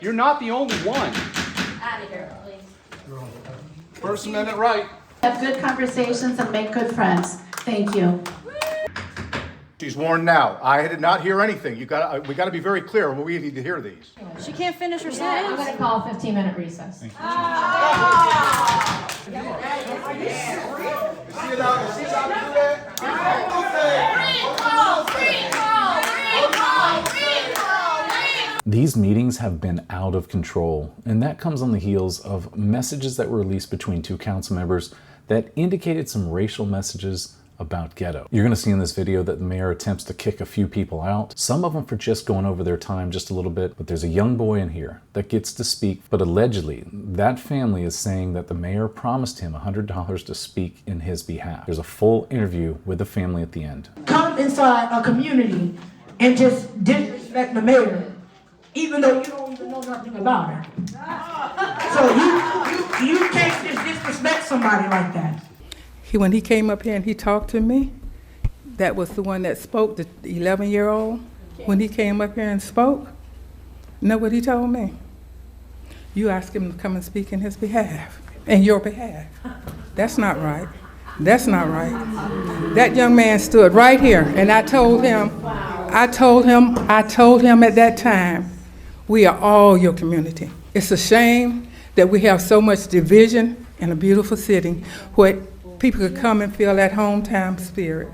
You're not the only one. Out of here, please. First Amendment right. Have good conversations and make good friends. Thank you. She's warned now. I did not hear anything. We got to be very clear when we need to hear these. She can't finish her I'm sentence. going to call a 15-minute recess. These meetings have been out of control, and that comes on the heels of messages that were released between two council members that indicated some racial messages about ghetto. You're going to see in this video that the mayor attempts to kick a few people out, some of them for just going over their time just a little bit, but there's a young boy in here that gets to speak, but allegedly that family is saying that the mayor promised him $100 to speak in his behalf. There's a full interview with the family at the end. Come inside a community and just disrespect the mayor, even though you don't even know nothing about her. So you can't just disrespect somebody like that. When he came up here and he talked to me, that was the one that spoke, the 11-year-old. When he came up here and spoke, know what he told me? You asked him to come and speak in his behalf, in your behalf. That's not right. That's not right. That young man stood right here, and I told him at that time, we are all your community. It's a shame that we have so much division in a beautiful city where people could come and feel that hometown spirit,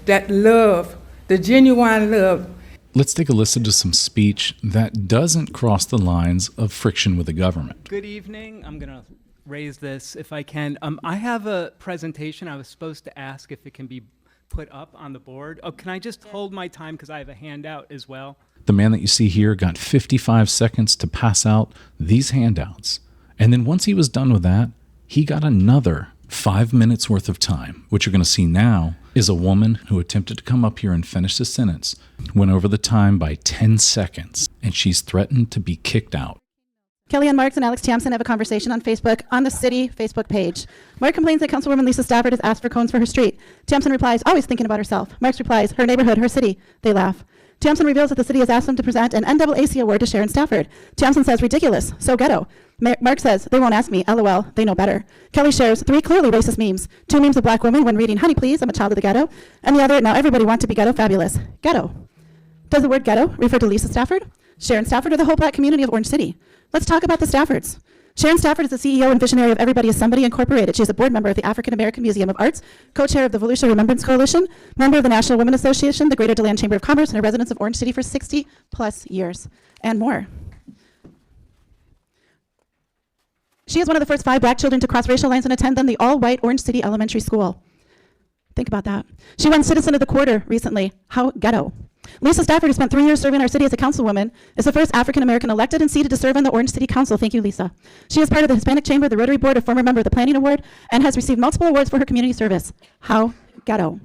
that love, the genuine love. Let's take a listen to some speech that doesn't cross the lines of friction with the government. Good evening. I'm going to raise this if I can. I have a presentation. I was supposed to ask if it can be put up on the board. Oh, can I just hold my time because I have a handout as well? The man that you see here got 55 seconds to pass out these handouts. And then once he was done with that, he got another 5 minutes worth of time. What you're going to see now is a woman who attempted to come up here and finish the sentence, went over the time by 10 seconds, and she's threatened to be kicked out. Kellyanne Marks and Alex Tiamson have a conversation on Facebook on the city Facebook page. Mark complains that Councilwoman Lisa Stafford has asked for cones for her street. Tiamson replies, always thinking about herself. Marks replies, her neighborhood, her city. They laugh. Tiamson reveals that the city has asked them to present an NAAC award to Sharon Stafford. Tiamson says, ridiculous, so ghetto. Mark says, they won't ask me, LOL, they know better. Kelly shares 3 clearly racist memes. 2 memes of black women when reading, honey please, I'm a child of the ghetto. And the other, now everybody wants to be ghetto fabulous. Ghetto. Does the word ghetto refer to Lisa Stafford, Sharon Stafford, or the whole black community of Orange City? Let's talk about the Staffords. Sharon Stafford is the CEO and visionary of Everybody is Somebody Incorporated. She is a board member of the African American Museum of Arts, co-chair of the Volusia Remembrance Coalition, member of the National Women Association, the Greater DeLand Chamber of Commerce, and a resident of Orange City for 60 plus years and more. She is one of the first 5 black children to cross racial lines and attend the all-white Orange City Elementary School. Think about that. She won Citizen of the Quarter recently. How ghetto. Lisa Stafford, who spent 3 years serving our city as a councilwoman, is the first African-American elected and seated to serve on the Orange City Council. Thank you, Lisa. She is part of the Hispanic Chamber, the Rotary Board, a former member of the Planning Award, and has received multiple awards for her community service. How ghetto.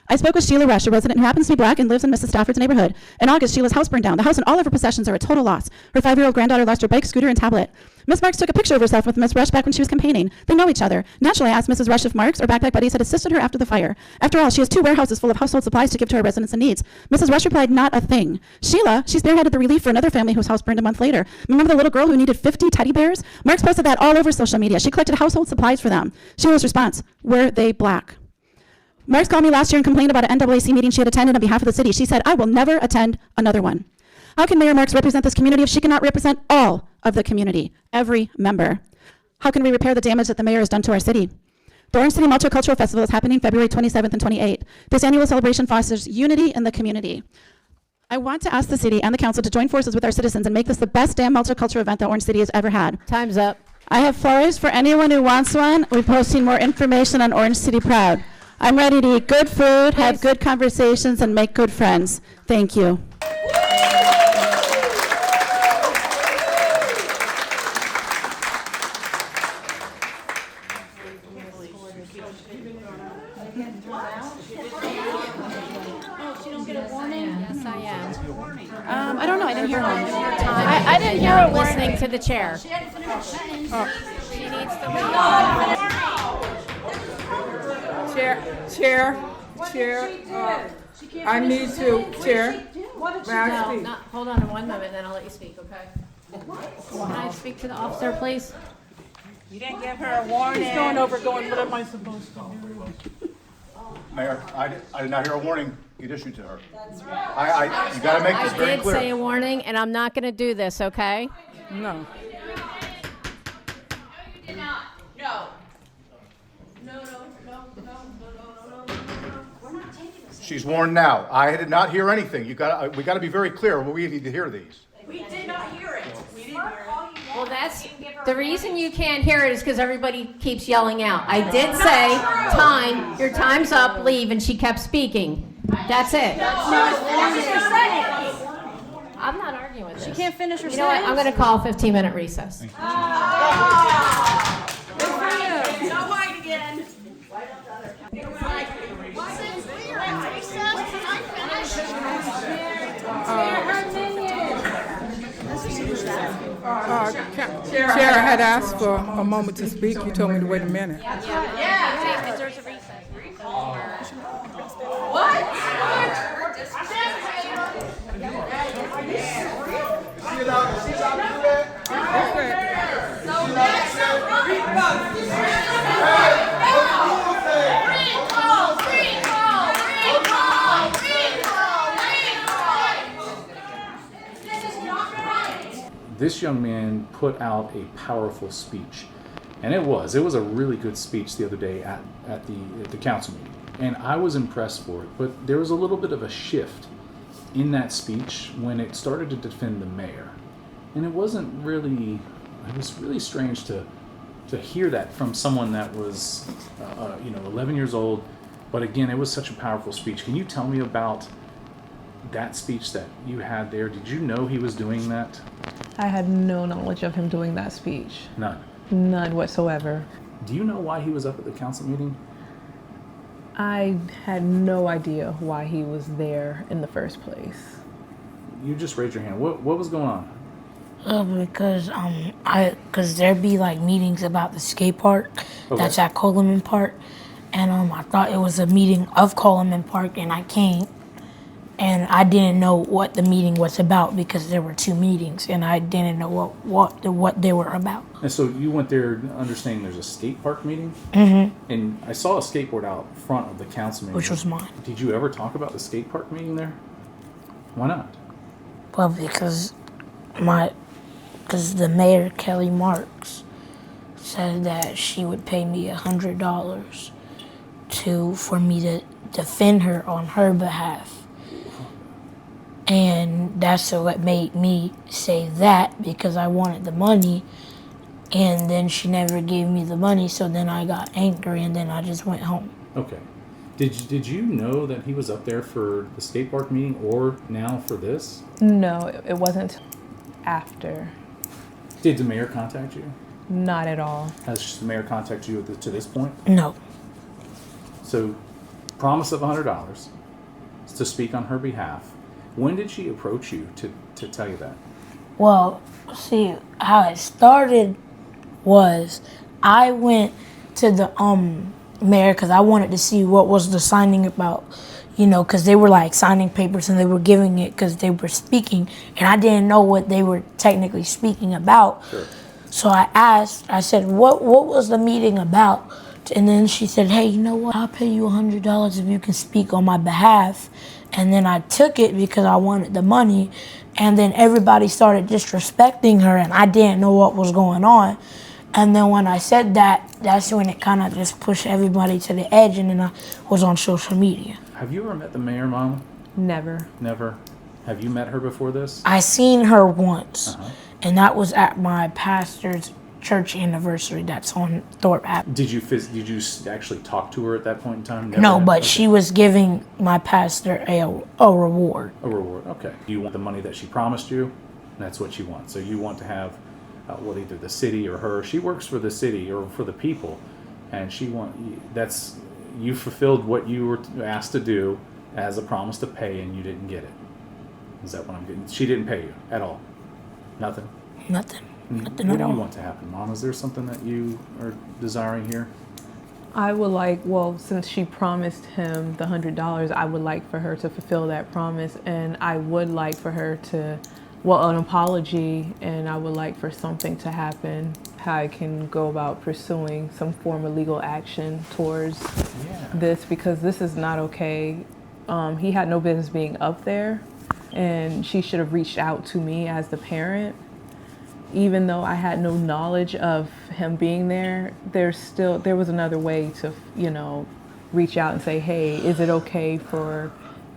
I spoke with Sheila Rush, a resident who happens to be black and lives in Mrs. Stafford's neighborhood. In August, Sheila's house burned down. The house and all of her possessions are a total loss. Her 5-year-old granddaughter lost her bike, scooter, and tablet. Miss Marks took a picture of herself with Miss Rush back when she was campaigning. They know each other. Naturally, I asked Mrs. Rush if Marks or backpack buddies had assisted her after the fire. After all, she has 2 warehouses full of household supplies to give to her residents in needs. Mrs. Rush replied, not a thing. Sheila, she spearheaded the relief for another family whose house burned a month later. Remember the little girl who needed 50 teddy bears? Marks posted that all over social media. She collected household supplies for them. Sheila's response, were they black? Marks called me last year and complained about an NAAC meeting she had attended on behalf of the city. She said, I will never attend another one. How can Mayor Marks represent this community if she cannot represent all of the community, every member? How can we repair the damage that the mayor has done to our city? The Orange City Multicultural Festival is happening February 27th and 28th. This annual celebration fosters unity in the community. I want to ask the city and the council to join forces with our citizens and make this the best damn multicultural event that Orange City has ever had. Time's up. I have flowers for anyone who wants one. We're posting more information on Orange City Proud. I'm ready to eat good food, have good conversations, and make good friends. Thank you. I don't know. I didn't hear one. I didn't hear her listening to the chair. She had to finish her sentence. She needs to leave. Chair, I need to, Chair. No, hold on one moment, then I'll let you speak, okay? Can I speak to the officer, please? You didn't give her a warning. He's going, what am I supposed to do? Mayor, I did not hear a warning get issued to her. That's right. You gotta make this I very did clear. say a warning, and I'm not going to do this, okay? No. She's warned now. I did not hear anything. We gotta be very clear when we need to hear these. We did not hear it. We didn't hear it. Well, that's, the reason you can't hear it is because everybody keeps yelling out. I did say, time, your time's up, leave, and she kept speaking. That's it. I'm not arguing with this. She can't finish her You know what, I'm going to call a 15-minute recess. No white again. Chair, I had asked for a moment to speak. You told me to wait a minute. There's a recess. This young man put out a powerful speech, and it was a really good speech the other day at the council meeting, and I was impressed for it. But there was a little bit of a shift in that speech when it started to defend the mayor, and it was really strange to hear that from someone that was 11 years old. But again, it was such a powerful speech. Can you tell me about that speech that you had there? Did you know he was doing that? I had no knowledge of him doing that speech. None. None whatsoever. Do you know why he was up at the council meeting? I had no idea why he was there in the first place. You just raised your hand. What was going on? Because there'd be like meetings about the skate park that's at Coleman Park, and I thought it was a meeting of Coleman Park, and I came, and I didn't know what the meeting was about because there were two meetings, and I didn't know what they were about. And so you went there understanding there's a skate park meeting? Mm-hmm. And I saw a skateboard out front of the council meeting. Which was mine. Did you ever talk about the skate park meeting there? Why not? Well, because the mayor, Kelly Marks, said that she would pay me $100 for me to defend her on her behalf. And that's what made me say that, because I wanted the money, and then she never gave me the money, so then I got angry, and then I just went home. Okay. Did you know that he was up there for the skate park meeting or now for this? No, it wasn't after. Did the mayor contact you? Not at all. Has the mayor contacted you to this point? No. So, promise of $100 to speak on her behalf. When did she approach you to tell you that? Well, see, how it started was I went to the mayor because I wanted to see what was the signing about, because they were like signing papers and they were giving it because they were speaking, and I didn't know what they were technically speaking about. Sure. So I said, what was the meeting about? And then she said, hey, you know what? I'll pay you $100 if you can speak on my behalf. And then I took it because I wanted the money. And then everybody started disrespecting her, and I didn't know what was going on. And then when I said that, that's when it kind of just pushed everybody to the edge, and then I was on social media. Have you ever met the mayor, Mama? Never. Never. Have you met her before this? I seen her once, Uh-huh. and that was at my pastor's church anniversary that's on Thorpe Ave. Did you actually talk to her at that point in time? Never No, had? but Okay. she was giving my pastor a reward. A reward. Okay. You want the money that she promised you? That's what you want. So you want to have, either the city or her. She works for the city or for the people, and you fulfilled what you were asked to do as a promise to pay, and you didn't get it. Is that what I'm getting? She didn't pay you at all. Nothing. Nothing. Nothing What at do all. you want to happen, Mom? Is there something that you are desiring here? I would like, since she promised him the $100, I would like for her to fulfill that promise, and I would like for her to an apology, and I would like for something to happen, how I can go about pursuing some form of legal action towards this, because this is not okay. He had no business being up there, and she should have reached out to me as the parent. Even though I had no knowledge of him being there, there was another way to, reach out and say, hey, is it okay for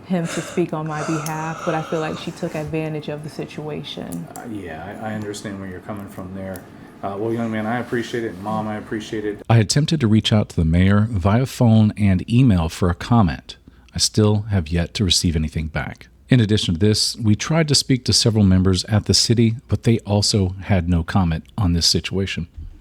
him to speak on my behalf? But I feel like she took advantage of the situation. I understand where you're coming from there. Well, young man, I appreciate it. Mom, I appreciate it. I attempted to reach out to the mayor via phone and email for a comment. I still have yet to receive anything back. In addition to this, we tried to speak to several members at the city, but they also had no comment on this situation.